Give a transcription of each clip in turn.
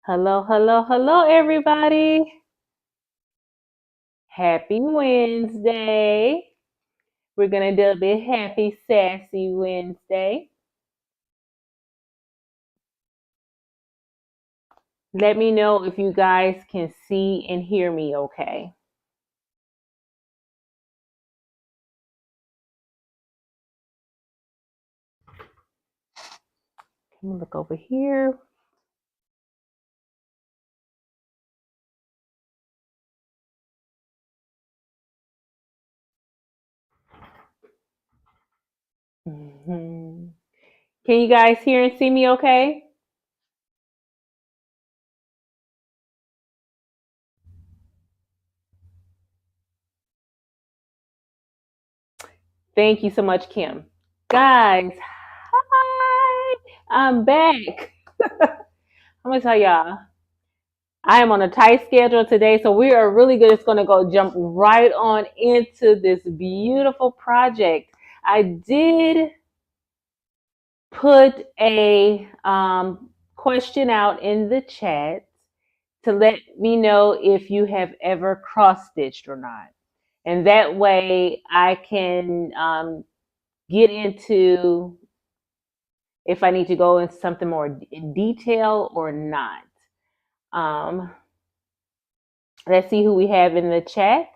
Hello, hello, hello, everybody. Happy Wednesday. We're going to do a bit happy, sassy Wednesday. Let me know if you guys can see and hear me okay. Let me look over here. Mhm. Can you guys hear and see me okay? Thank you so much, Kim. Guys, hi. I'm back. I'm going to tell y'all. I am on a tight schedule today, so we are really good. It's going to go jump right on into this beautiful project. I did put a question out in the chat to let me know if you have ever cross stitched or not. And that way I can get into if I need to go into something more in detail or not. Um, let's see who we have in the chat.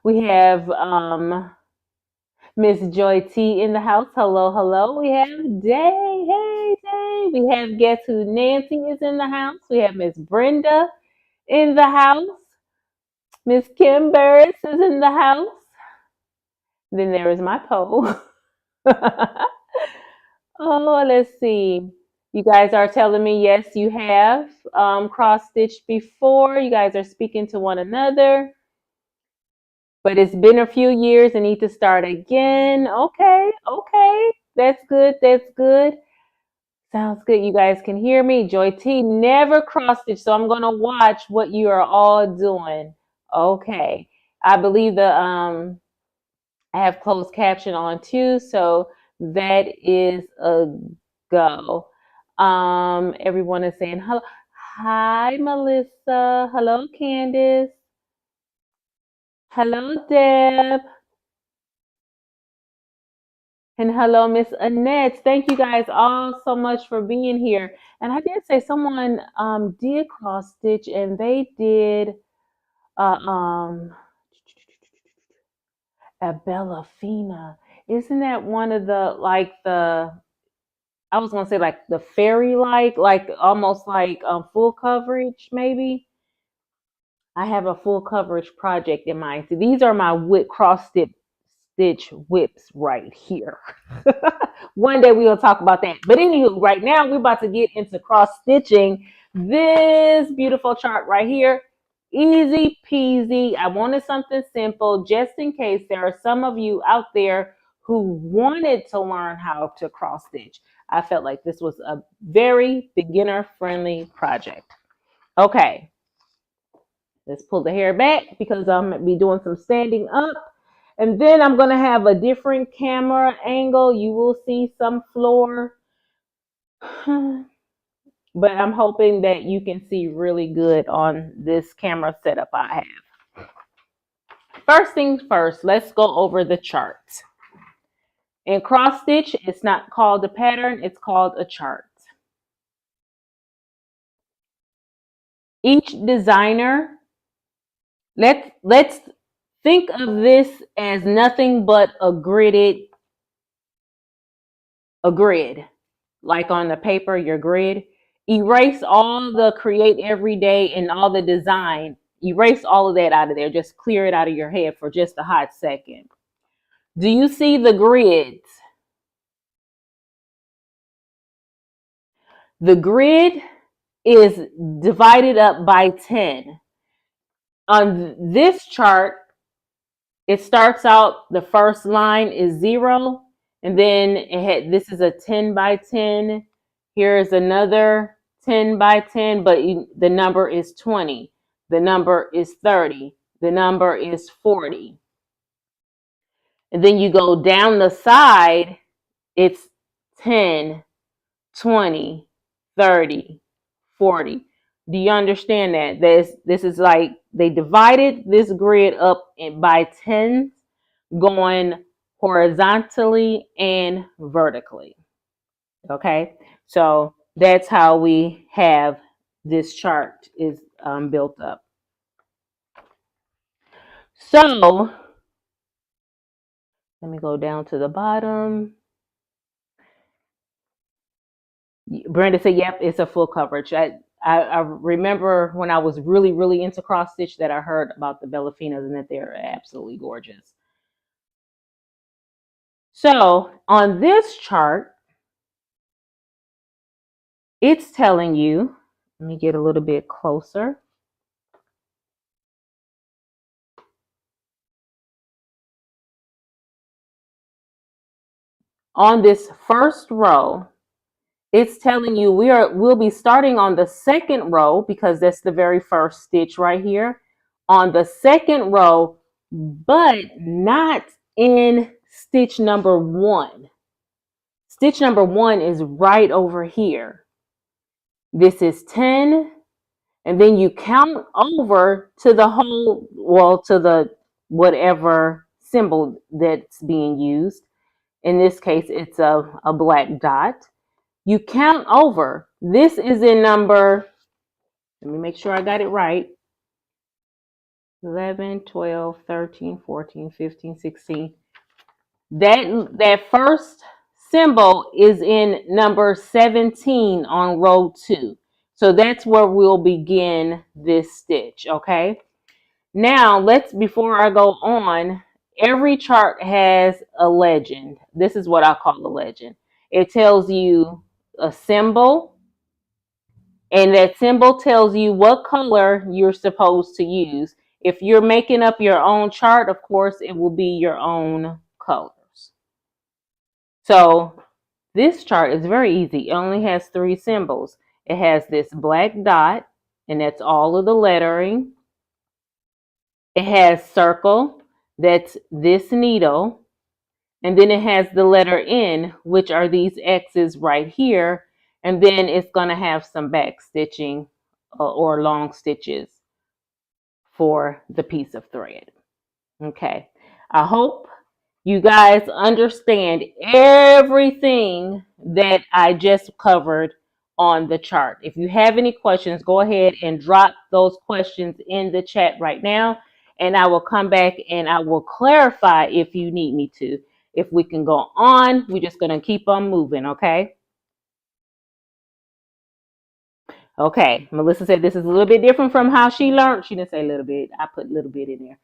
We have Miss Joy T in the house. Hello, hello. We have Day. Hey, Day. We have Guess Who Nancy is in the house. We have Miss Brenda in the house. Miss Kim Burris is in the house. Then there is my poll. Oh, let's see. You guys are telling me yes, you have cross stitched before. You guys are speaking to one another. But it's been a few years and need to start again. Okay, okay. That's good. That's good. Sounds good. You guys can hear me. Joy T never cross stitch, so I'm gonna watch what you are all doing. Okay. I believe I have closed caption on too, so that is a go. Everyone is saying hello. Hi, Melissa. Hello, Candace. Hello, Deb. And hello, Miss Annette. Thank you guys all so much for being here. And I did say someone did cross stitch and they did uh, um, a Bellafina. Isn't that one of the I was gonna say like the fairy like almost like full coverage maybe. I have a full coverage project in mind. See, these are my cross stitch whips right here. One day we'll talk about that. But anywho, right now we're about to get into cross stitching this beautiful chart right here. Easy peasy. I wanted something simple just in case there are some of you out there who wanted to learn how to cross stitch. I felt like this was a very beginner friendly project. Okay, let's pull the hair back because I'm going to be doing some standing up. And then I'm going to have a different camera angle. You will see some floor. But I'm hoping that you can see really good on this camera setup I have. First things first, let's go over the chart. In cross stitch, it's not called a pattern, it's called a chart. Each designer, let's think of this as nothing but a grid, like on the paper, your grid. Erase all the create every day and all the design. Erase all of that out of there. Just clear it out of your head for just a hot second. Do you see the grids? The grid is divided up by 10. On this chart, it starts out, the first line is 0, and then this is a 10 by 10. Here's another 10 by 10, but the number is 20. The number is 30. The number is 40. And then you go down the side, it's 10, 20, 30, 40. Do you understand that? This is like they divided this grid up by tens going horizontally and vertically. Okay, so that's how we have this chart is built up. So let me go down to the bottom. Brenda said, "Yep, it's a full coverage." I remember when I was really into cross stitch that I heard about the Bellafinas and that they're absolutely gorgeous. So on this chart, it's telling you. Let me get a little bit closer. On this first row, it's telling you we'll be starting on the second row because that's the very first stitch right here. On the second row, but not in stitch number 1. Stitch number 1 is right over here. This is 10, and then you count over to the whole, well, to the whatever symbol that's being used. In this case, it's a black dot. You count over. This is in number, let me make sure I got it right. 11, 12, 13, 14, 15, 16. That first symbol is in number 17 on row 2. So that's where we'll begin this stitch, okay? Now, before I go on, every chart has a legend. This is what I call a legend. It tells you a symbol, and that symbol tells you what color you're supposed to use. If you're making up your own chart, of course, it will be your own colors. So this chart is very easy. It only has 3 symbols. It has this black dot, and that's all of the lettering. It has circle, that's this needle, and then it has the letter N, which are these X's right here, and then it's going to have some back stitching or long stitches for the piece of thread. Okay, I hope you guys understand everything that I just covered on the chart. If you have any questions, go ahead and drop those questions in the chat right now, and I will come back and I will clarify if you need me to. If we can go on, we're just going to keep on moving, okay? Okay, Melissa said this is a little bit different from how she learned. She didn't say a little bit. I put a little bit in there.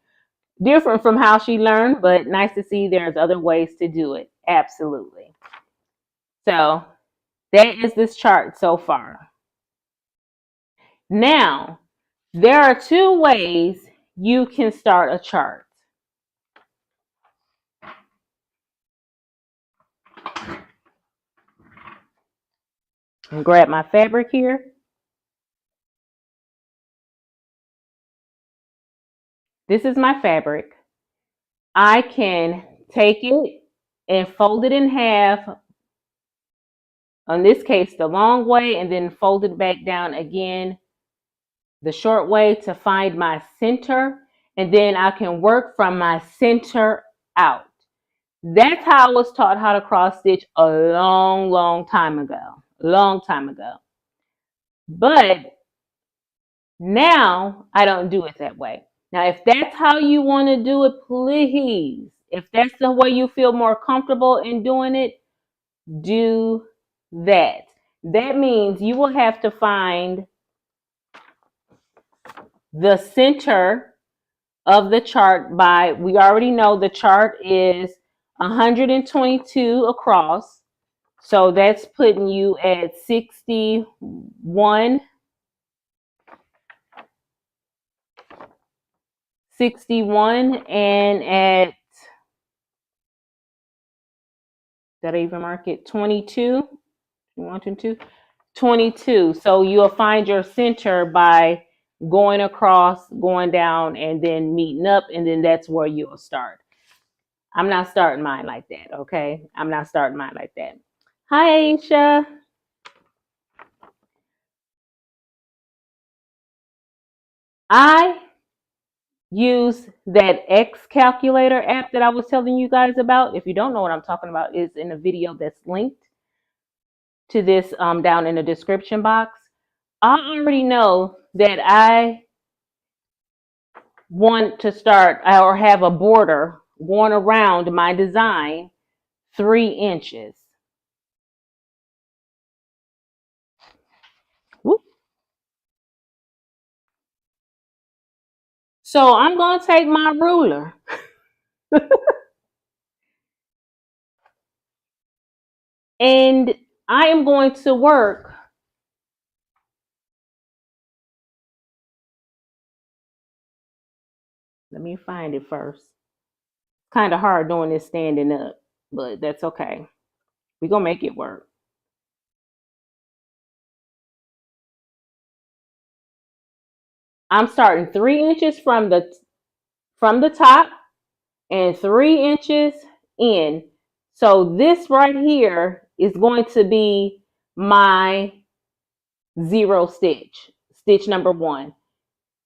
Different from how she learned, but nice to see there's other ways to do it. Absolutely. So that is this chart so far. Now, there are 2 ways you can start a chart. I'm grab my fabric here. This is my fabric. I can take it and fold it in half. In this case, the long way, and then fold it back down again the short way to find my center, and then I can work from my center out. That's how I was taught how to cross stitch a long time ago. But now I don't do it that way. Now, if that's how you want to do it, please, if that's the way you feel more comfortable in doing it, do that. That means you will have to find the center of the chart by, we already know the chart is 122 across. So that's putting you at 61, 61, and at, did I even mark it? 22, 22. So you'll find your center by going across, going down, and then meeting up, and then that's where you'll start. I'm not starting mine like that, okay? I'm not starting mine like that. Hi, Aisha. I use that X calculator app that I was telling you guys about. If you don't know what I'm talking about, it's in a video that's linked to this down in the description box. I already know that I want to start or have a border going around my design 3 inches. Whoop. So I'm going to take my ruler and I am going to work. Let me find it first. Kind of hard doing this standing up, but that's okay. We're going to make it work. I'm starting 3 inches from the top and 3 inches in. So this right here is going to be my 0 stitch, stitch number 1.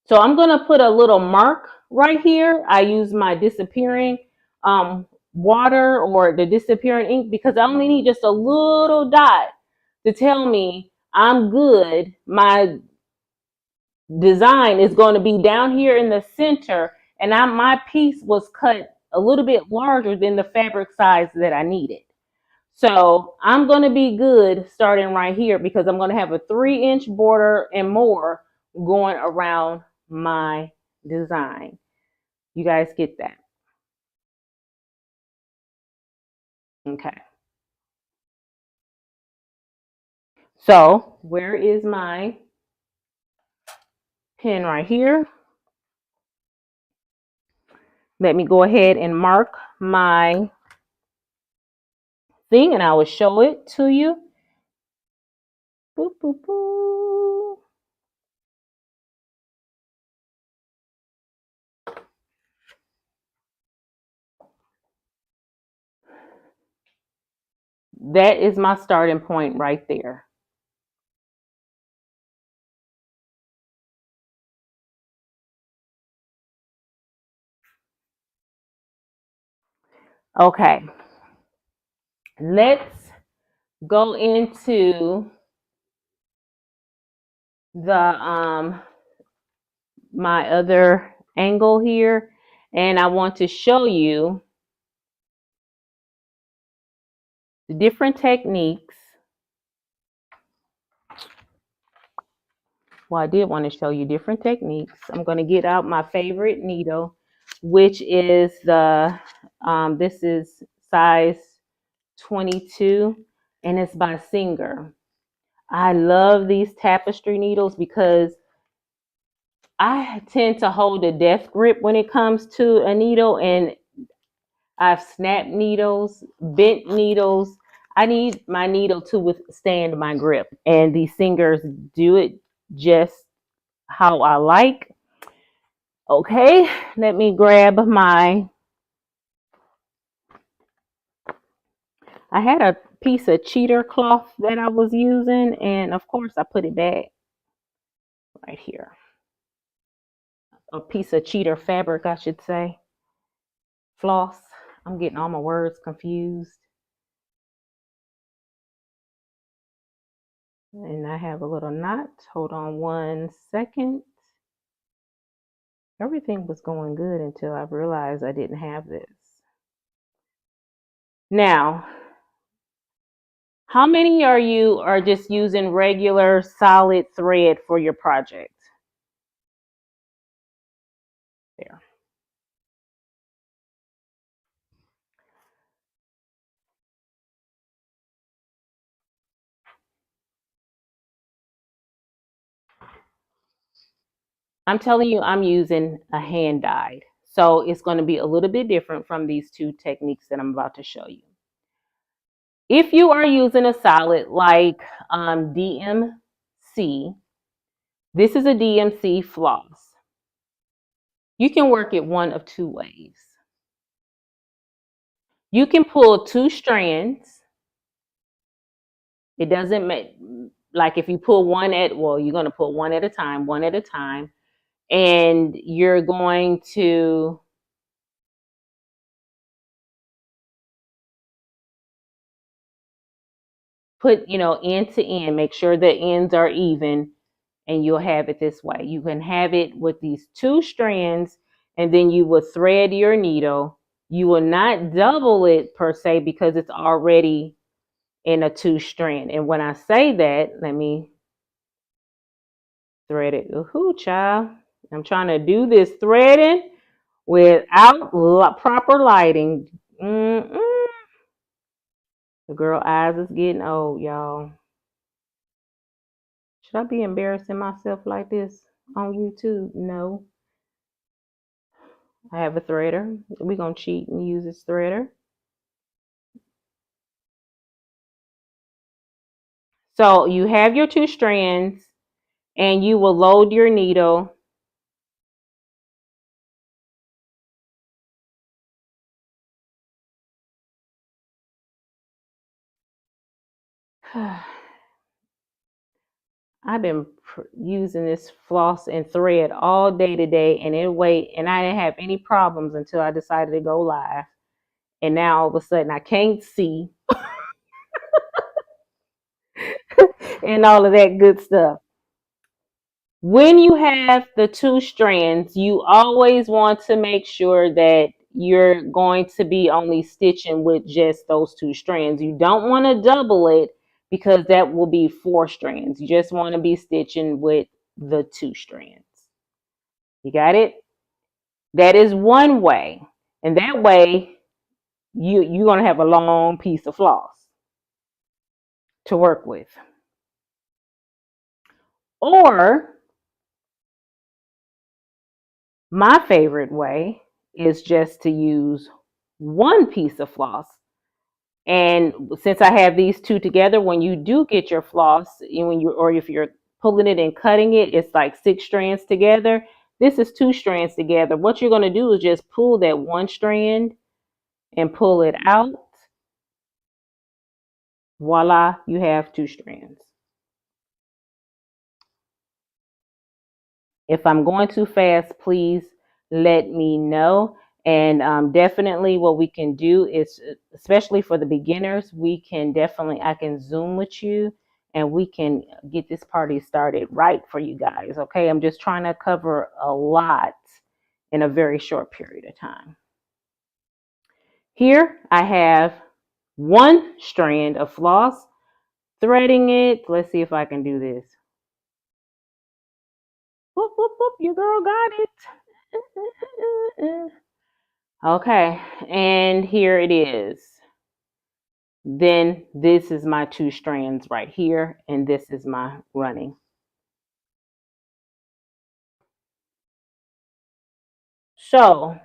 So I'm going to put a little mark right here. I use my disappearing water or the disappearing ink because I only need just a little dot to tell me I'm good. My design is going to be down here in the center, and my piece was cut a little bit larger than the fabric size that I needed. So I'm going to be good starting right here because I'm going to have a 3-inch border and more going around my design. You guys get that? Okay. So where is my pen? Right here. Let me go ahead and mark my thing and I will show it to you. Boop, boop, boop. That is my starting point right there. Okay. Let's go into the my other angle here, and I want to show you the different techniques. Well, I did want to show you different techniques. I'm going to get out my favorite needle, which is this is size 22, and it's by Singer. I love these tapestry needles because I tend to hold a death grip when it comes to a needle, and I've snapped needles, bent needles. I need my needle to withstand my grip, and these Singers do it just how I like. Okay, let me grab I had a piece of cheater cloth that I was using, and of course I put it back right here. A piece of cheater fabric, I should say. Floss. I'm getting all my words confused. And I have a little knot. Hold on 1 second. Everything was going good until I realized I didn't have this. Now, how many are you are just using regular solid thread for your project? There. I'm telling you, I'm using a hand dyed. So it's going to be a little bit different from these 2 techniques that I'm about to show you. If you are using a solid like DMC, this is a DMC floss. You can work it one of 2 ways. You can pull 2 strands. It doesn't make, like if you pull one you're going to pull one at a time, and you're going to put, end to end, make sure the ends are even, and you'll have it this way. You can have it with these 2 strands, and then you will thread your needle. You will not double it per se because it's already in a 2 strand. And when I say that, let me thread it. Ooh, child. I'm trying to do this threading without proper lighting. The girl eyes is getting old, y'all. Should I be embarrassing myself like this on YouTube? No. I have a threader. We're going to cheat and use this threader. So you have your 2 strands, and you will load your needle. I've been using this floss and thread all day today, and I didn't have any problems until I decided to go live. And now all of a sudden I can't see and all of that good stuff. When you have the 2 strands, you always want to make sure that you're going to be only stitching with just those 2 strands. You don't want to double it because that will be 4 strands. You just want to be stitching with the 2 strands. You got it? That is one way. And that way you're going to have a long piece of floss to work with. Or my favorite way is just to use one piece of floss. And since I have these 2 together, when you do get your floss, or if you're pulling it and cutting it, it's like 6 strands together. This is 2 strands together. What you're going to do is just pull that 1 strand and pull it out. Voila, you have 2 strands. If I'm going too fast, please let me know. And definitely what we can do is, especially for the beginners, I can Zoom with you and we can get this party started right for you guys. Okay, I'm just trying to cover a lot in a very short period of time. Here I have 1 strand of floss, threading it. Let's see if I can do this. Whoop, whoop, whoop, your girl got it. Okay, and here it is. Then this is my 2 strands right here, and this is my running. So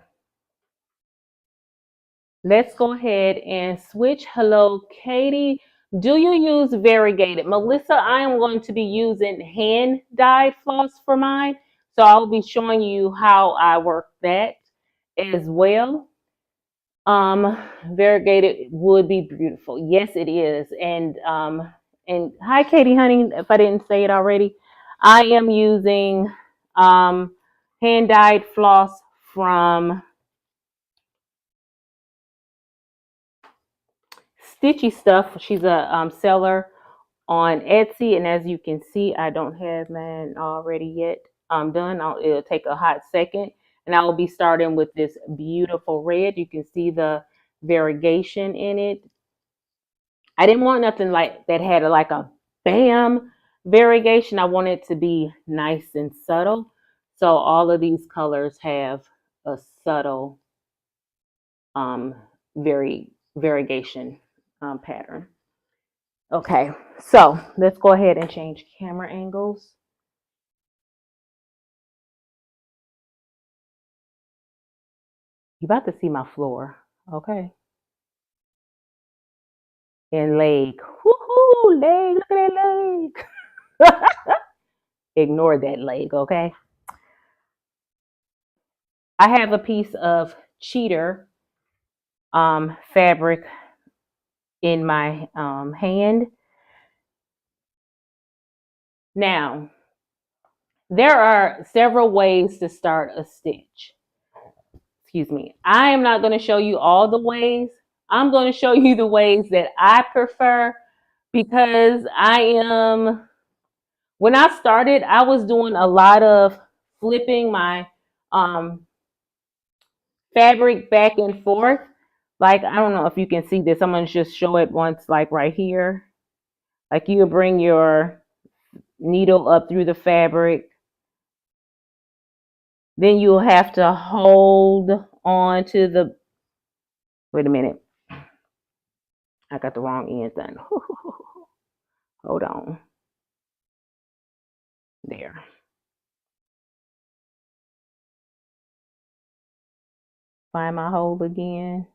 let's go ahead and switch. Hello, Katie. Do you use variegated? Melissa, I am going to be using hand dyed floss for mine. So I'll be showing you how I work that as well. Variegated would be beautiful. Yes, it is. And hi, Katie, honey. If I didn't say it already, I am using hand dyed floss from Stitchy Stuff. She's a seller on Etsy, and as you can see, I don't have mine already yet done. It'll take a hot second, and I will be starting with this beautiful red. You can see the variegation in it. I didn't want nothing like that had like a bam variegation. I want it to be nice and subtle. So all of these colors have a subtle variegation pattern. Okay, so let's go ahead and change camera angles. You're about to see my floor, okay? And leg. Woohoo, leg, look at that leg. Ignore that leg, okay? I have a piece of cheater fabric in my hand. Now, There are several ways to start a stitch. Excuse me. I am not going to show you all the ways. I'm going to show you the ways that I prefer because when I started, I was doing a lot of flipping my fabric back and forth. Like, I don't know if you can see this. I'm going to just show it once, like right here. Like, you bring your needle up through the fabric. Then you'll have to hold on to the, wait a minute. I got the wrong end done. Hold on. There. Find my hole again.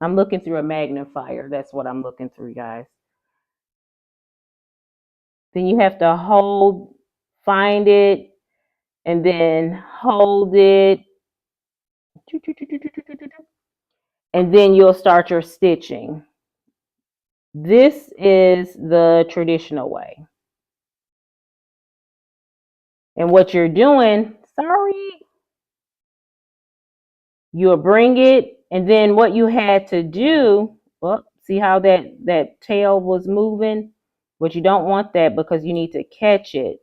I'm looking through a magnifier. That's what I'm looking through, guys. Then you have to find it, and then hold it. And then you'll start your stitching. This is the traditional way. And what you're doing, you'll bring it, and then what you had to do, well, see how that tail was moving? But you don't want that because you need to catch it.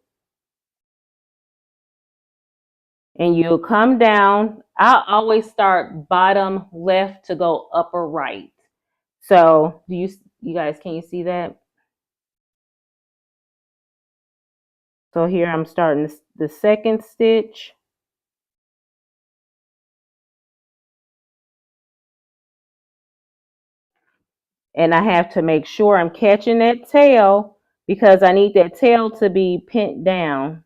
And you'll come down. I always start bottom left to go upper right. So do you guys, can you see that? So here I'm starting the second stitch. And I have to make sure I'm catching that tail because I need that tail to be pinned down.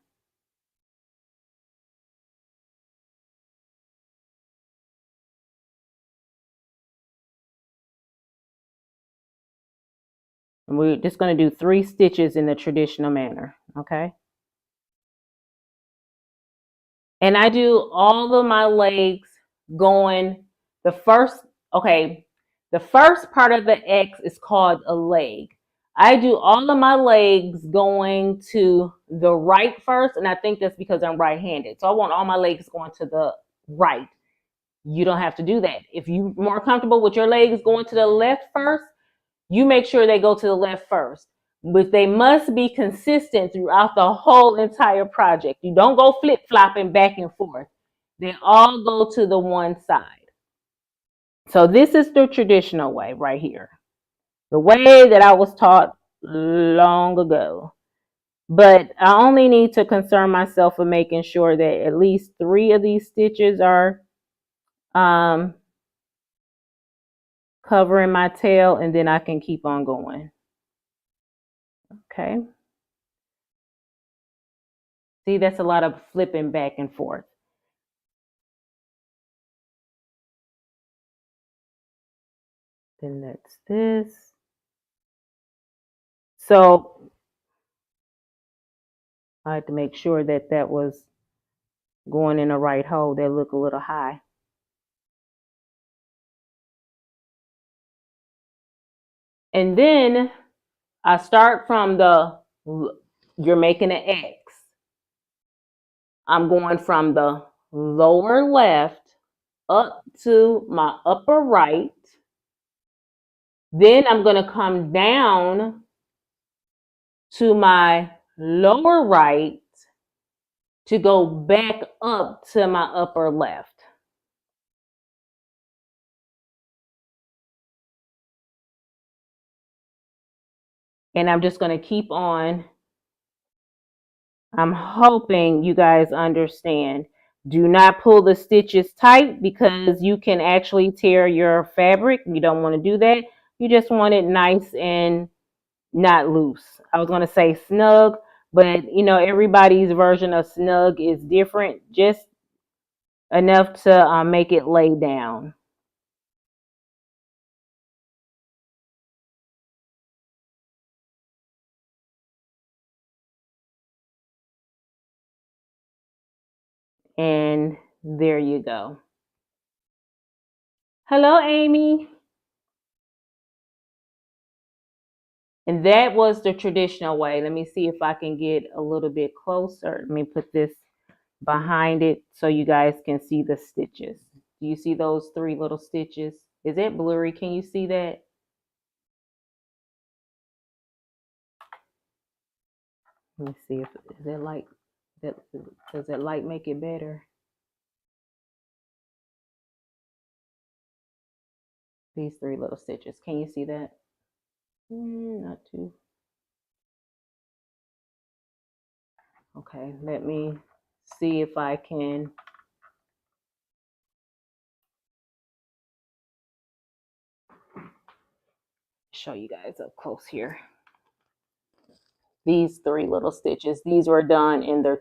And we're just going to do 3 stitches in the traditional manner, okay? And I do all of my legs going the first part of the X is called a leg. I do all of my legs going to the right first, and I think that's because I'm right-handed. So I want all my legs going to the right. You don't have to do that. If you're more comfortable with your legs going to the left first, you make sure they go to the left first. But they must be consistent throughout the whole entire project. You don't go flip-flopping back and forth. They all go to the one side. So this is the traditional way right here. The way that I was taught long ago. But I only need to concern myself with making sure that at least 3 of these stitches are covering my tail, and then I can keep on going. Okay. See, that's a lot of flipping back and forth. Then that's this. So I had to make sure that that was going in the right hole. They look a little high. And then I start from you're making an X. I'm going from the lower left up to my upper right. Then I'm going to come down to my lower right to go back up to my upper left. And I'm just going to keep on. I'm hoping you guys understand. Do not pull the stitches tight because you can actually tear your fabric. You don't want to do that. You just want it nice and not loose. I was going to say snug, but you know, everybody's version of snug is different. Just enough to make it lay down. And there you go. Hello, Amy. And that was the traditional way. Let me see if I can get a little bit closer. Let me put this behind it so you guys can see the stitches. Do you see those 3 little stitches? Is it blurry? Can you see that? Let me see if is that light that does that light make it better? These 3 little stitches. Can you see that? Not too. Okay, let me see if I can show you guys up close here. These 3 little stitches, these were done in their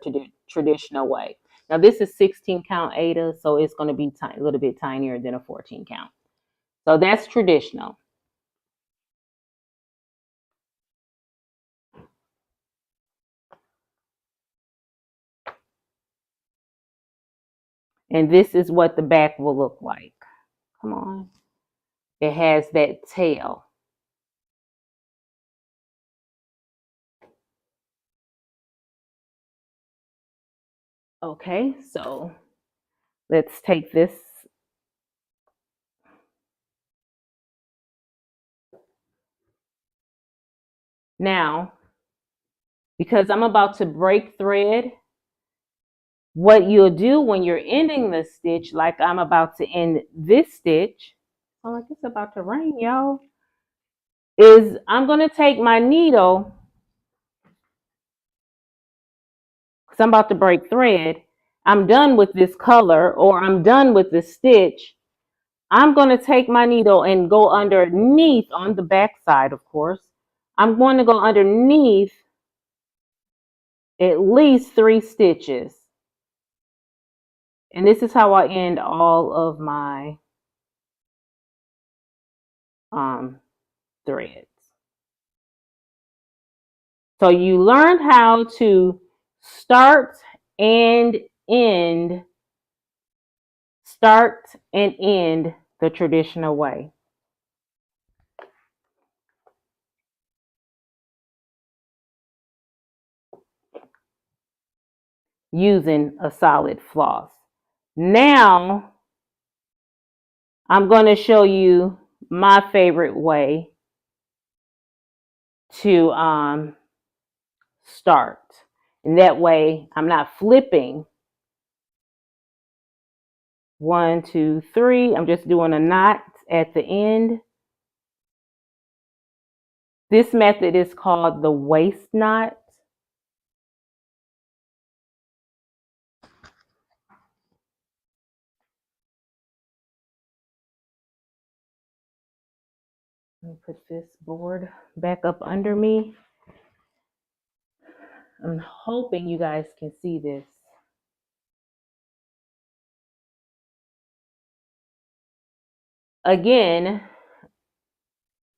traditional way. Now this is 16 count Aida, so it's going to be a little bit tinier than a 14 count. So that's traditional. And this is what the back will look like. Come on. It has that tail. Okay, so let's take this. Now, because I'm about to break thread, what you'll do when you're ending the stitch, like I'm about to end this stitch, oh, like it's about to rain, y'all, is I'm going to take my needle, because I'm about to break thread. I'm done with this color, or I'm done with this stitch. I'm going to take my needle and go underneath on the back side, of course. I'm going to go underneath at least 3 stitches. And this is how I end all of my threads. So you learned how to start and end the traditional way. Using a solid floss. Now, I'm going to show you my favorite way to start. And that way, I'm not flipping 1, 2, 3. I'm just doing a knot at the end. This method is called the waist knot. Let me put this board back up under me. I'm hoping you guys can see this. Again,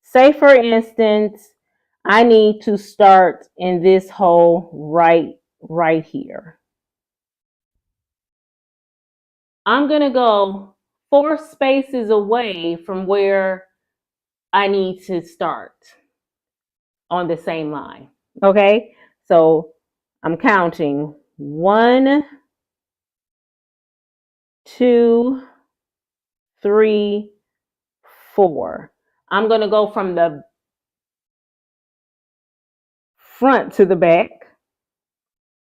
say for instance, I need to start in this hole right here. I'm going to go 4 spaces away from where I need to start on the same line. Okay, so I'm counting 1, 2, 3, 4. I'm going to go from the front to the back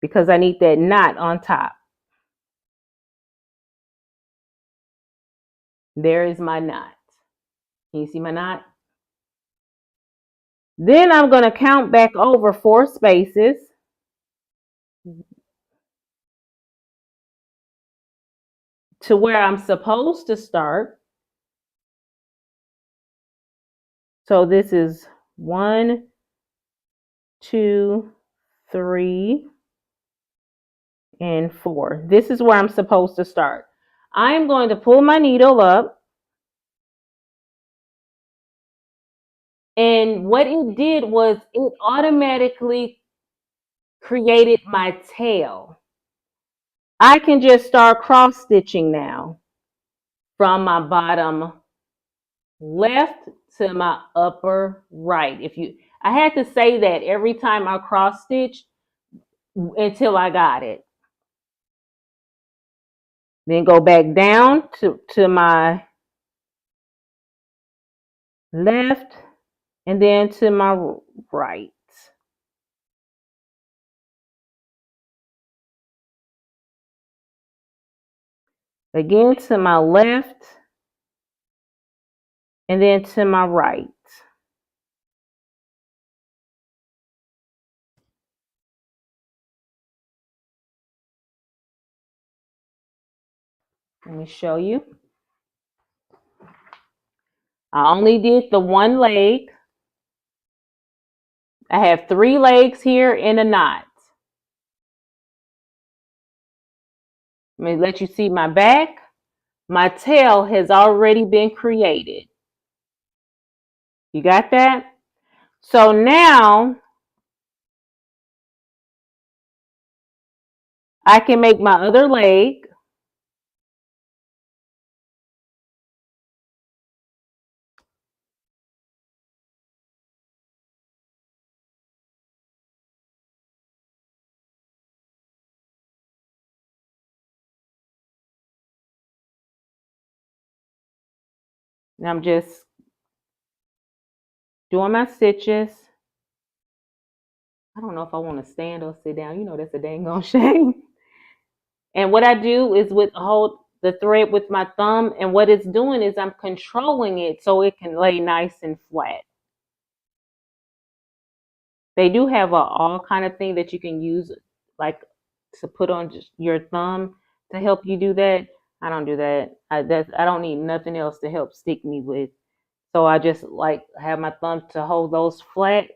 because I need that knot on top. There is my knot. Can you see my knot? Then I'm going to count back over 4 spaces. To where I'm supposed to start. So this is 1, 2, 3, and 4. This is where I'm supposed to start. I'm going to pull my needle up. And what it did was it automatically created my tail. I can just start cross stitching now from my bottom left to my upper right. I had to say that every time I cross stitch until I got it. Then go back down to my left and then to my right. Again to my left and then to my right. Let me show you. I only did the one leg. I have 3 legs here in a knot. Let me let you see my back. My tail has already been created. You got that? So now I can make my other leg. And I'm just doing my stitches. I don't know if I want to stand or sit down. You know that's a dang on shame. And what I do is hold the thread with my thumb, and what it's doing is I'm controlling it so it can lay nice and flat. They do have all kind of thing that you can use, like to put on just your thumb to help you do that. I don't do that. I don't need nothing else to help stick me with. So I just like have my thumb to hold those flat.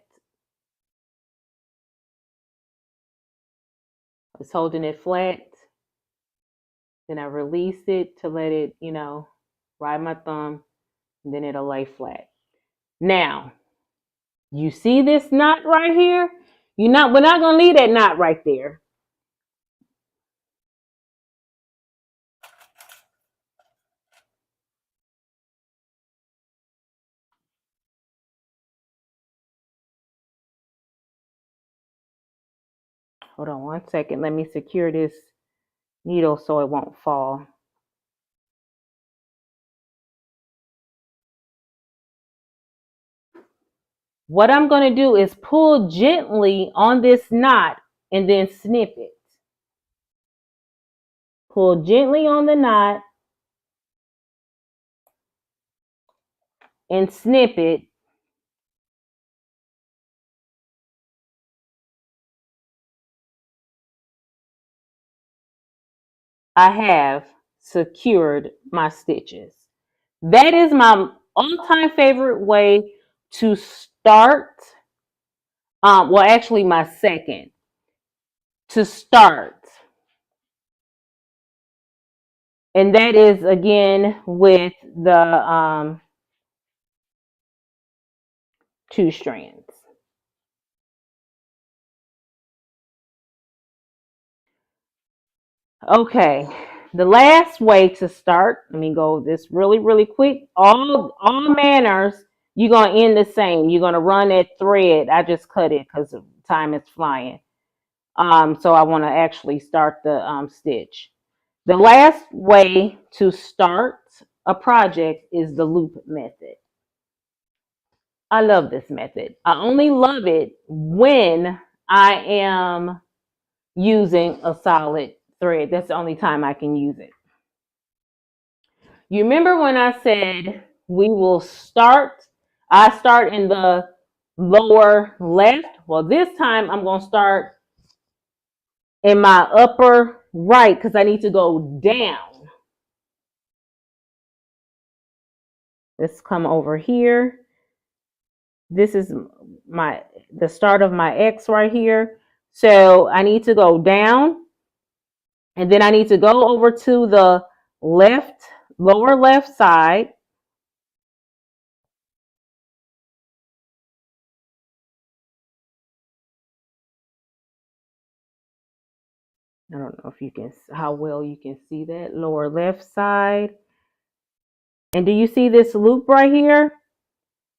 It's holding it flat. Then I release it to let it, ride my thumb, and then it'll lay flat. Now, you see this knot right here? We're not gonna leave that knot right there. Hold on 1 second. Let me secure this needle so it won't fall. What I'm going to do is pull gently on this knot and then snip it. Pull gently on the knot and snip it. I have secured my stitches. That is my all-time favorite way to start. Well, actually my second to start. And that is again with the 2 strands. Okay, the last way to start, let me go this really quick. All manners, you're gonna end the same. You're gonna run that thread. I just cut it because time is flying. So I want to actually start the stitch. The last way to start a project is the loop method. I love this method. I only love it when I am using a solid thread. That's the only time I can use it. You remember when I said I start in the lower left? Well, this time I'm going to start in my upper right because I need to go down. Let's come over here. This is the start of my X right here. So I need to go down, and then I need to go over to the lower left side. I don't know if you can, how well you can see that lower left side. And do you see this loop right here?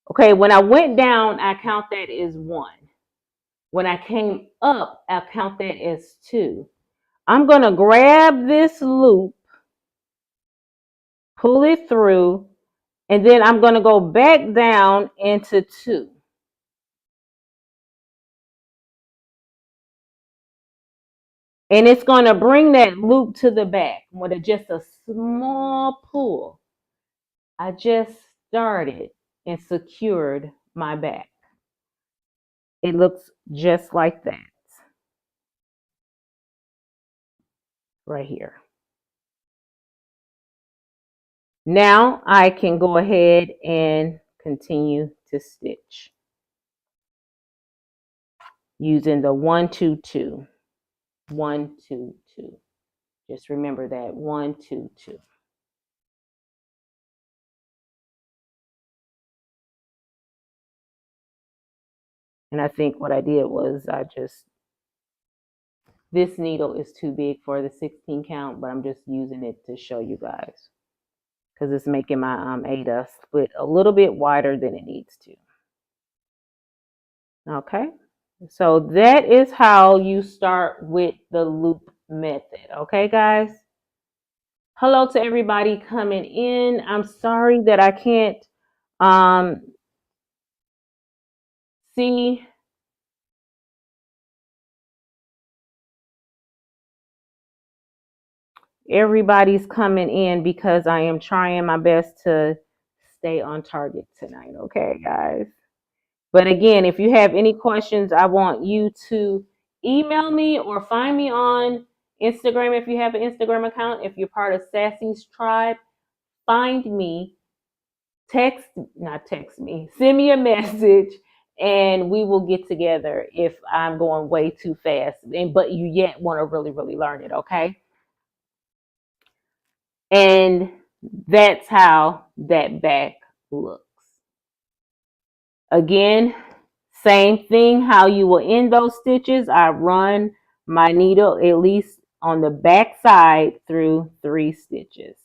Okay, when I went down, I count that as 1. When I came up, I count that as 2. I'm going to grab this loop pull it through, and then I'm going to go back down into 2. And it's going to bring that loop to the back with just a small pull. I just started and secured my back. It looks just like that right here. Now I can go ahead and continue to stitch using the 1 2 2 1 2 2. Just remember that 1 2 2. And I think what I did was this needle is too big for the 16 count, but I'm just using it to show you guys because it's making my Ada split a little bit wider than it needs to. Okay, so that is how you start with the loop method. Okay, guys. Hello to everybody coming in. I'm sorry that I can't see everybody's coming in because I am trying my best to stay on target tonight. Okay, guys. But again, if you have any questions, I want you to email me or find me on Instagram if you have an Instagram account. If you're part of Sassy's tribe, find me, not text me, send me a message, and we will get together if I'm going way too fast, but you yet want to really, really learn it, okay? And that's how that back looks. Again, same thing, how you will end those stitches. I run my needle at least on the back side through 3 stitches.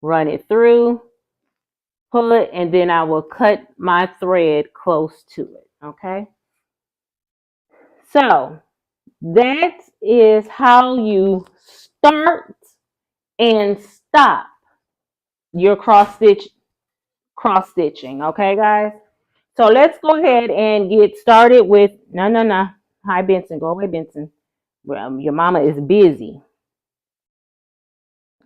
Run it through, pull it, and then I will cut my thread close to it, okay? So that is how you start and stop your cross stitching, okay, guys? So let's go ahead and get started with, no. Hi, Benson, go away, Benson. Well, your mama is busy.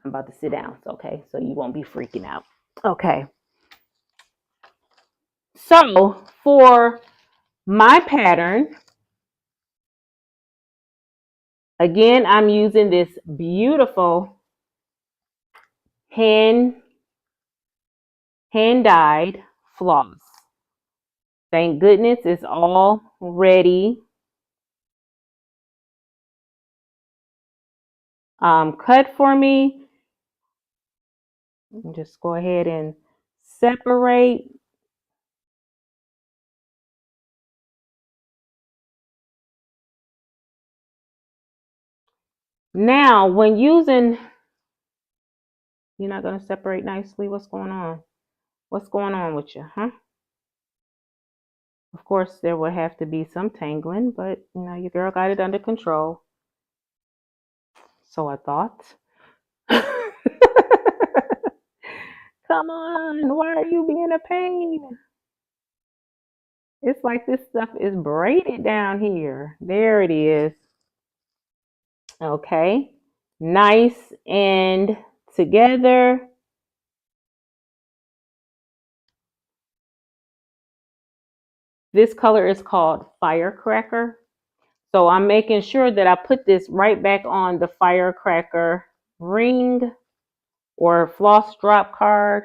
I'm about to sit down, okay? So you won't be freaking out. Okay. So for my pattern, again, I'm using this beautiful hand dyed floss. Thank goodness it's all ready. Cut for me. Just go ahead and separate. Now, when using, you're not going to separate nicely. What's going on? What's going on with you, huh? Of course, there will have to be some tangling, but you know, your girl got it under control. So I thought. Come on, why are you being a pain? It's like this stuff is braided down here. There it is. Okay, nice and together. This color is called Firecracker. So I'm making sure that I put this right back on the Firecracker ring or floss drop card.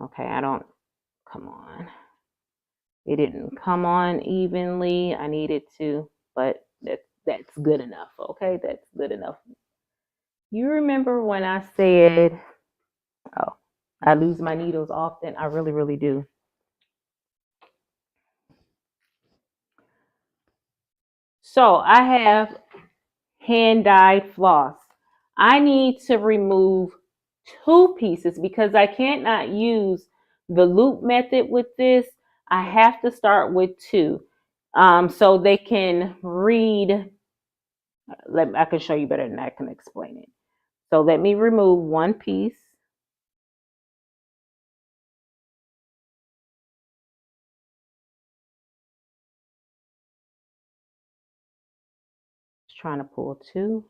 Okay, come on. It didn't come on evenly. I needed to, but that's good enough. Okay, that's good enough. You remember when I said, oh, I lose my needles often? I really, really do. So I have hand dyed floss. I need to remove 2 pieces because I cannot use the loop method with this. I have to start with 2 so they can read. I can show you better than I can explain it. So let me remove 1 piece. Just trying to pull 2.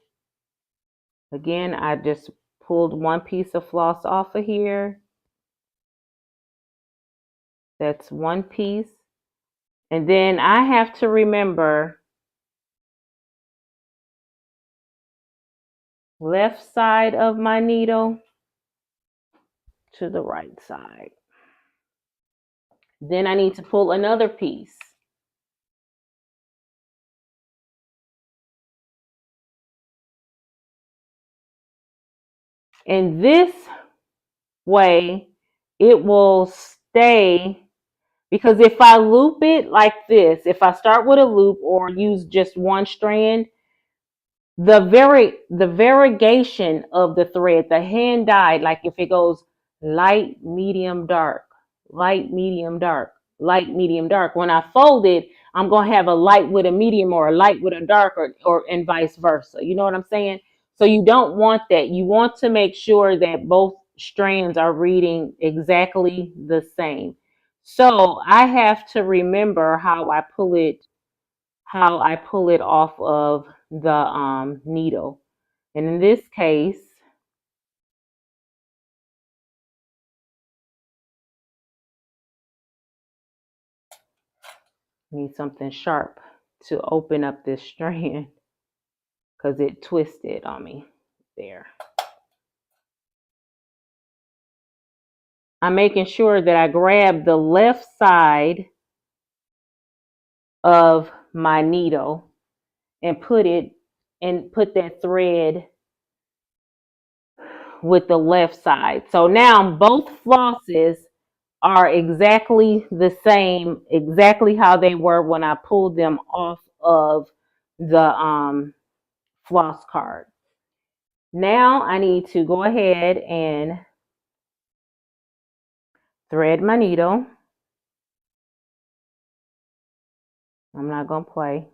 Again, I just pulled 1 piece of floss off of here. That's 1 piece. And then I have to remember left side of my needle to the right side. Then I need to pull another piece. And this way it will stay, because if I loop it like this, if I start with a loop or use just 1 strand, the variegation of the thread, the hand dyed, like if it goes light, medium, dark, light, medium, dark, light, medium, dark, when I fold it, I'm going to have a light with a medium or a light with a dark, or and vice versa. You know what I'm saying? So you don't want that. You want to make sure that both strands are reading exactly the same. So I have to remember how I pull it off of the needle. And in this case, I need something sharp to open up this strand because it twisted on me there. I'm making sure that I grab the left side of my needle and put that thread with the left side. So now both flosses are exactly the same, exactly how they were when I pulled them off of the floss card. Now I need to go ahead and thread my needle. I'm not going to play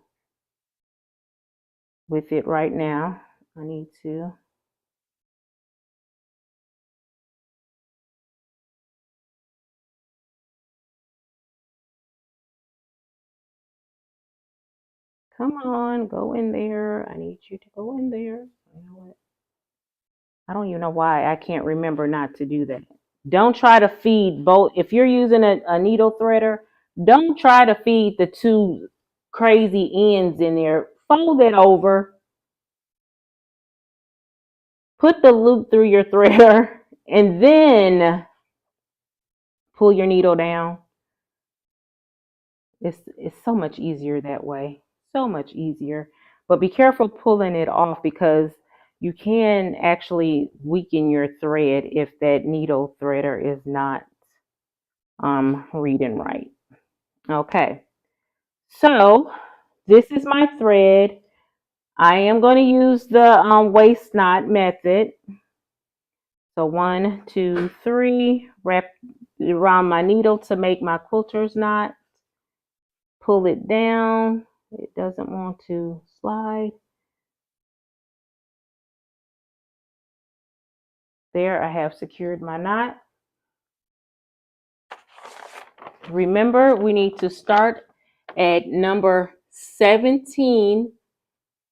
with it right now. I need to. Come on, go in there. I need you to go in there. You know what? I don't even know why I can't remember not to do that. Don't try to feed both. If you're using a needle threader, don't try to feed the 2 crazy ends in there. Fold it over. Put the loop through your threader and then pull your needle down. It's so much easier that way. So much easier. But be careful pulling it off because you can actually weaken your thread if that needle threader is not reading right. Okay. So this is my thread. I am going to use the waist knot method. So 1, 2, 3, wrap around my needle to make my quilter's knot. Pull it down. It doesn't want to slide. There, I have secured my knot. Remember, we need to start at number 17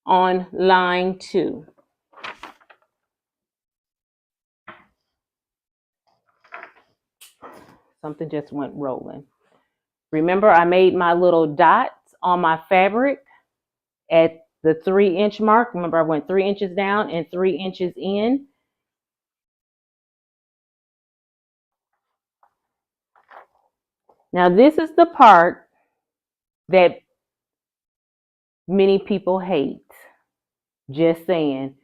on line 2. Something just went rolling. Remember, I made my little dots on my fabric at the 3-inch mark. Remember, I went 3 inches down and 3 inches in. Now, this is the part that many people hate. Just saying,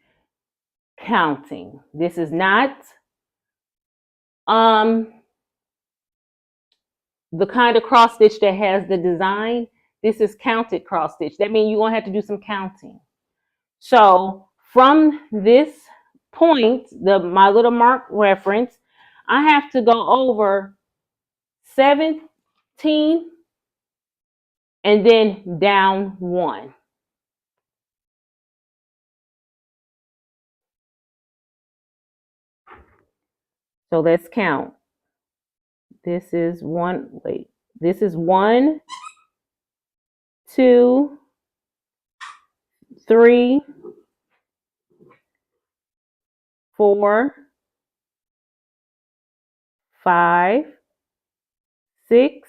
counting. This is not the kind of cross stitch that has the design. This is counted cross stitch. That means you're gonna have to do some counting. So from this point, my little mark reference, I have to go over 17 and then down 1. So let's count. This is 1, wait, this is 1, 2, 3, 4, 5, 6,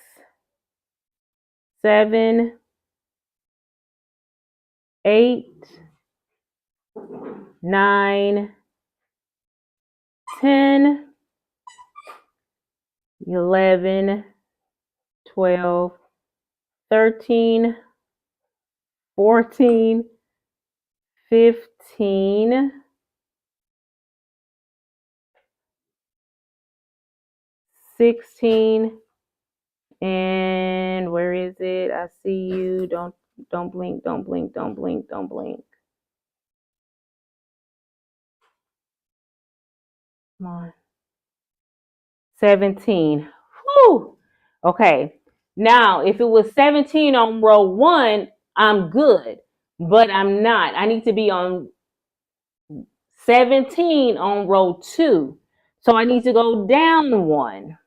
7, 8, 9, 10, 11, 12, 13, 14, 15, 16, and where is it? I see you. Don't blink, don't blink, don't blink, don't blink. Come on. 17. Whew. Okay. Now, if it was 17 on row 1, I'm good, but I'm not. I need to be on 17 on row 2. So I need to go down 1.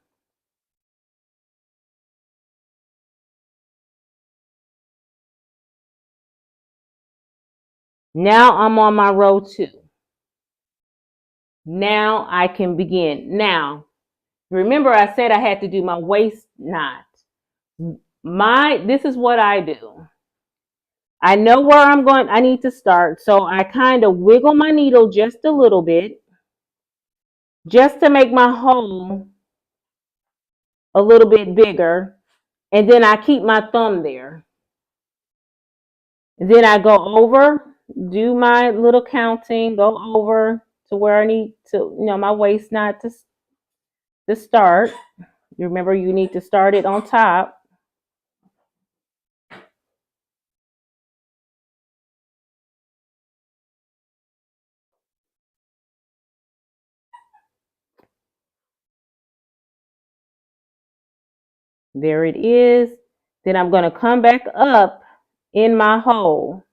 Now I'm on my row 2. Now I can begin. Now, remember I said I had to do my waist knot. This is what I do. I know where I need to start. So I kind of wiggle my needle just a little bit, just to make my hole a little bit bigger. And then I keep my thumb there. And then I go over, do my little counting, go over to where I need to, my waist knot to start. You remember you need to start it on top. There it is. Then I'm going to come back up in my hole.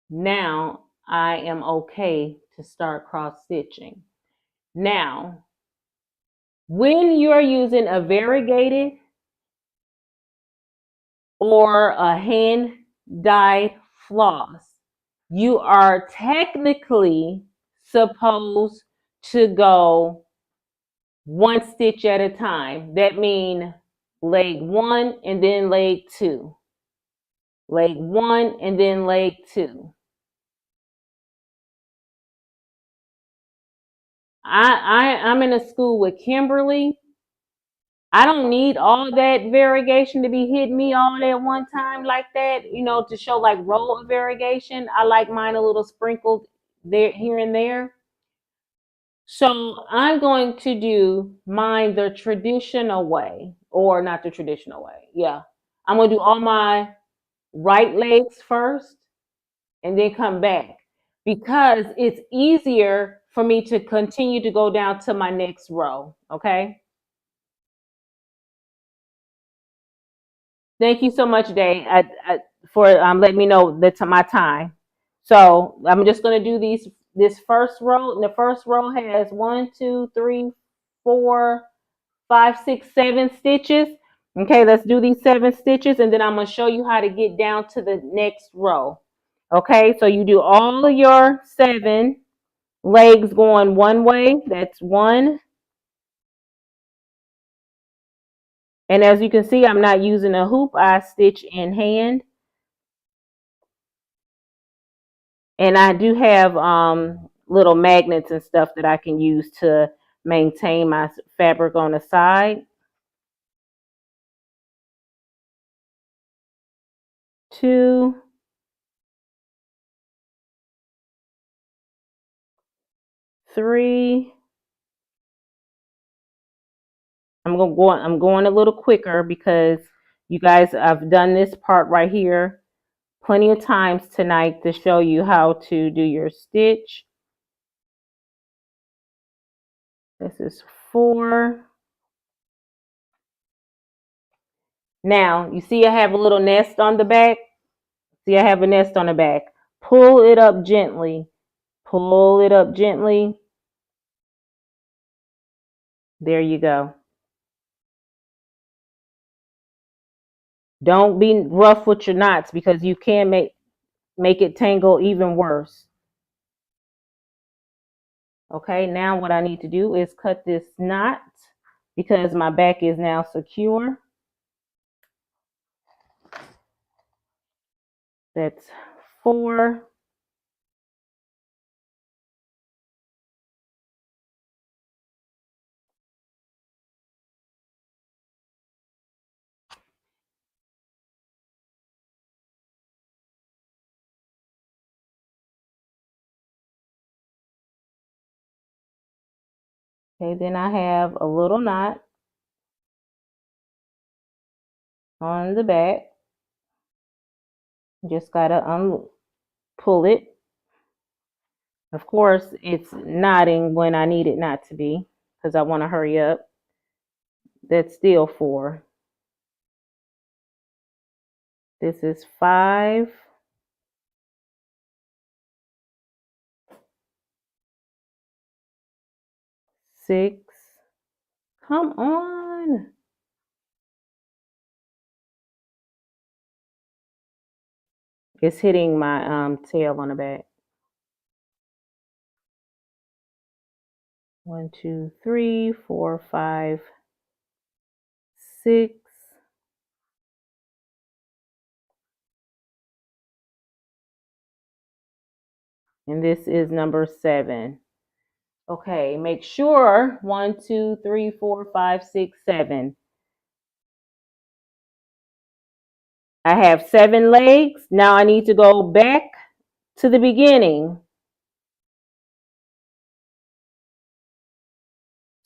Now I am okay to start cross stitching. Now, when you're using a variegated or a hand dyed floss, you are technically supposed to go 1 stitch at a time. That means leg 1 and then leg 2. Leg 1 and then leg 2. I'm in a school with Kimberly. I don't need all that variegation to be hitting me all at one time like that, to show like row of variegation. I like mine a little sprinkled there, here and there. So I'm going to do mine the traditional way, or not the traditional way. Yeah. I'm going to do all my right legs first and then come back, because it's easier for me to continue to go down to my next row. Okay. Thank you so much, Day, for letting me know my time. So I'm just going to do this first row. And the first row has 1, 2, 3, 4, 5, 6, 7 stitches. Okay, let's do these 7 stitches, and then I'm going to show you how to get down to the next row. Okay, so you do all of your 7 legs going one way. That's 1. And as you can see, I'm not using a hoop. I stitch in hand. And I do have little magnets and stuff that I can use to maintain my fabric on the side. 2, 3, I'm going a little quicker because you guys, I've done this part right here plenty of times tonight to show you how to do your stitch. This is 4. Now, you see I have a little nest on the back? See, I have a nest on the back. Pull it up gently. Pull it up gently. There you go. Don't be rough with your knots because you can make it tangle even worse. Okay, now what I need to do is cut this knot because my back is now secure. That's 4. Okay, then I have a little knot on the back. Just gotta pull it. Of course, it's knotting when I need it not to be because I want to hurry up. That's still 4. This is 5. 6. Come on. It's hitting my tail on the back. 1, 2, 3, 4, 5, 6. And this is number 7. Okay, make sure 1, 2, 3, 4, 5, 6, 7. I have 7 legs. Now I need to go back to the beginning.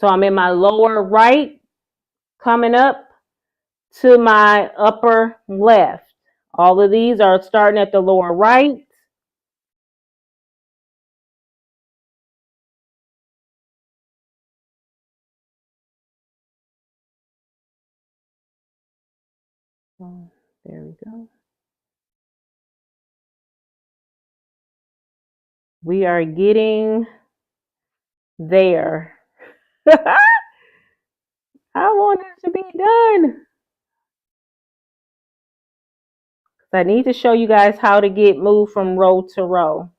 So I'm in my lower right, coming up to my upper left. All of these are starting at the lower right. Oh, there we go. We are getting there. I want it to be done. I need to show you guys how to get moved from row to row.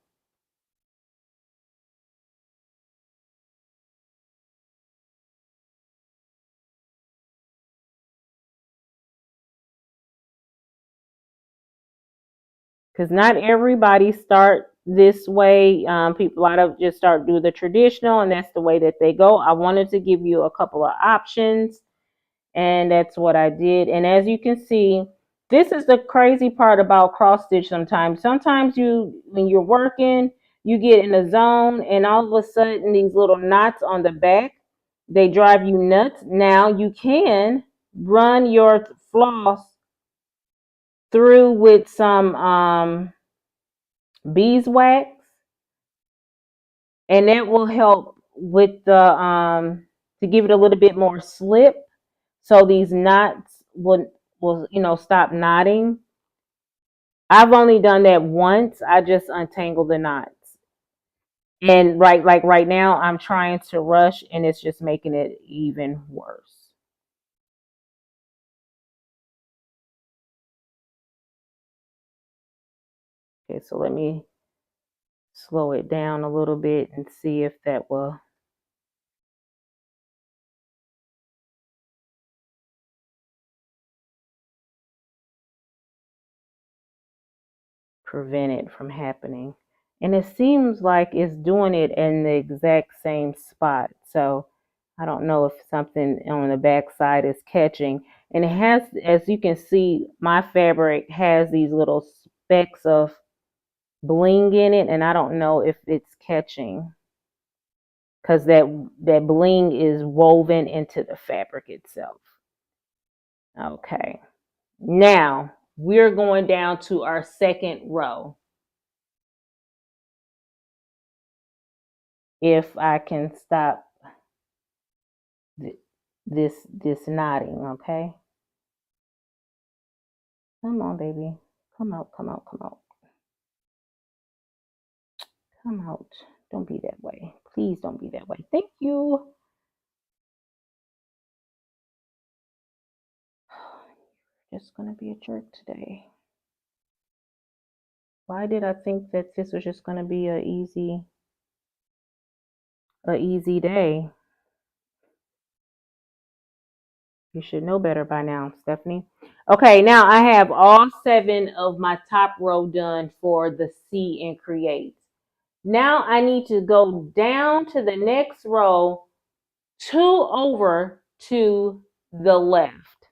Because not everybody start this way. A lot of just start do the traditional, and that's the way that they go. I wanted to give you a couple of options, and that's what I did. And as you can see, this is the crazy part about cross stitch. Sometimes when you're working, you get in a zone, and all of a sudden these little knots on the back, they drive you nuts. Now you can run your floss through with some beeswax, and that will help with the to give it a little bit more slip, so these knots will stop knotting. I've only done that once. I just untangled the knots, and right now I'm trying to rush, and it's just making it even worse. Okay, so let me slow it down a little bit and see if that will prevent it from happening. And it seems like it's doing it in the exact same spot. So I don't know if something on the back side is catching. And it has, as you can see, my fabric has these little specks of bling in it, and I don't know if it's catching. because that bling is woven into the fabric itself. Okay, now we're going down to our second row. If I can stop this knotting, okay? Come on, baby. Come out, come out, come out. Come out. Don't be that way. Please don't be that way. Thank you. Just gonna be a jerk today. Why did I think that this was just gonna be a easy day? You should know better by now, Stephanie. Okay, now I have all 7 of my top row done for the C and create. Now I need to go down to the next row, 2 over to the left.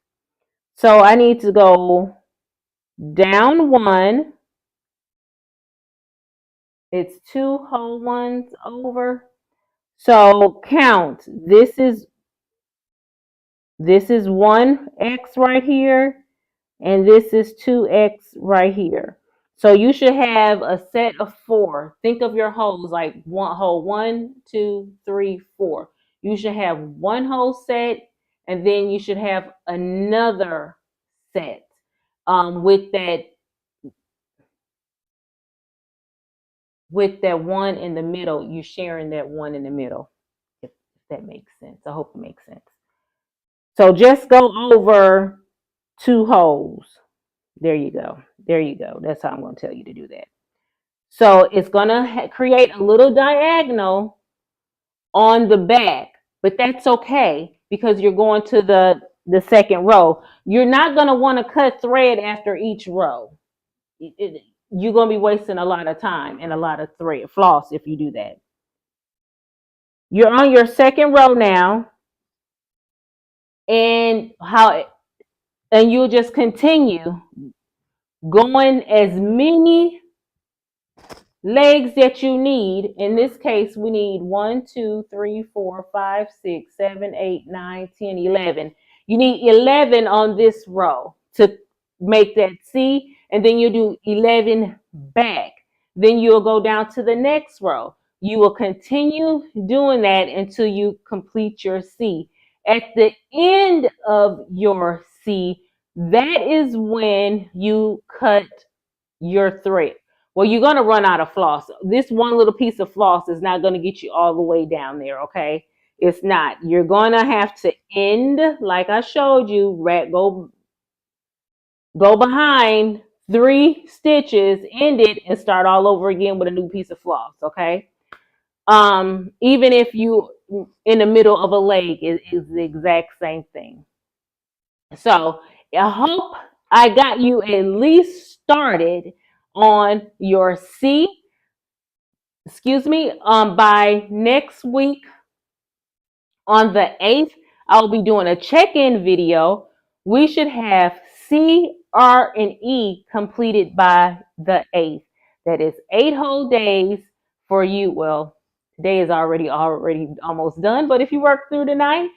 So I need to go down 1. It's 2 whole ones over. So count. This is 1x right here, and this is 2x right here. So you should have a set of 4. Think of your holes like one hole 1, 2, 3, 4. You should have one hole set, and then you should have another set with that one in the middle. You're sharing that one in the middle, if that makes sense. I hope it makes sense. So just go over 2 holes. There you go. There you go. That's how I'm going to tell you to do that. So it's going to create a little diagonal on the back, but that's okay because you're going to the second row. You're not going to want to cut thread after each row. You're going to be wasting a lot of time and a lot of thread floss if you do that. You're on your second row now, and you'll just continue going as many legs that you need. In this case, we need 1, 2, 3, 4, 5, 6, 7, 8, 9, 10, 11. You need 11 on this row to make that C, and then you do 11 back. Then you'll go down to the next row. You will continue doing that until you complete your C. At the end of your C, that is when you cut your thread. Well, you're going to run out of floss. This one little piece of floss is not going to get you all the way down there, okay? It's not. You're going to have to end, like I showed you, go behind 3 stitches, end it, and start all over again with a new piece of floss, okay? Even if you in the middle of a leg, is the exact same thing. So I hope I got you at least started on your C. By next week on the 8th, I'll be doing a check-in video. We should have C, R, and E completed by the 8th. That is 8 whole days for you. Well, today is already almost done, but if you work through the night,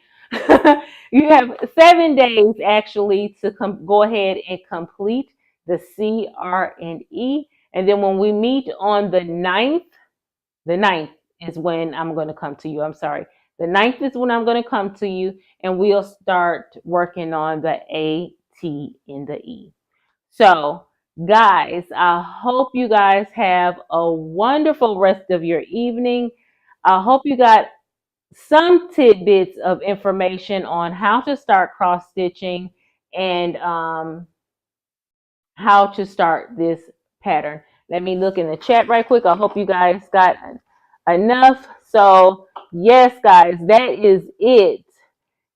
you have 7 days actually to go ahead and complete the C, R, and E. And then when we meet on the 9th is when I'm going to come to you. I'm sorry. The 9th is when I'm going to come to you, and we'll start working on the A, T, and the E. So, guys, I hope you guys have a wonderful rest of your evening. I hope you got some tidbits of information on how to start cross stitching and how to start this pattern. Let me look in the chat right quick. I hope you guys got enough. So yes, guys, that is it.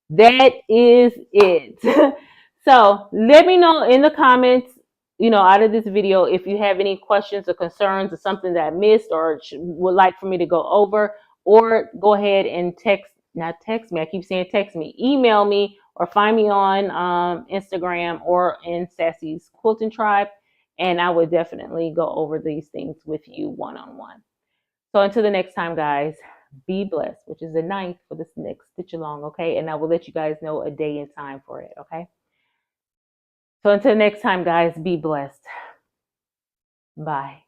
That is it. So let me know in the comments, out of this video, if you have any questions or concerns or something that I missed or would like for me to go over, or go ahead and not text me. I keep saying text me, email me, or find me on Instagram or in Sassy's Quilting Tribe, and I would definitely go over these things with you one-on-one. So until the next time, guys, Be blessed, which is the 9th for this next stitch along, okay? And I will let you guys know a day and time for it, okay? So until next time, guys, be blessed. Bye.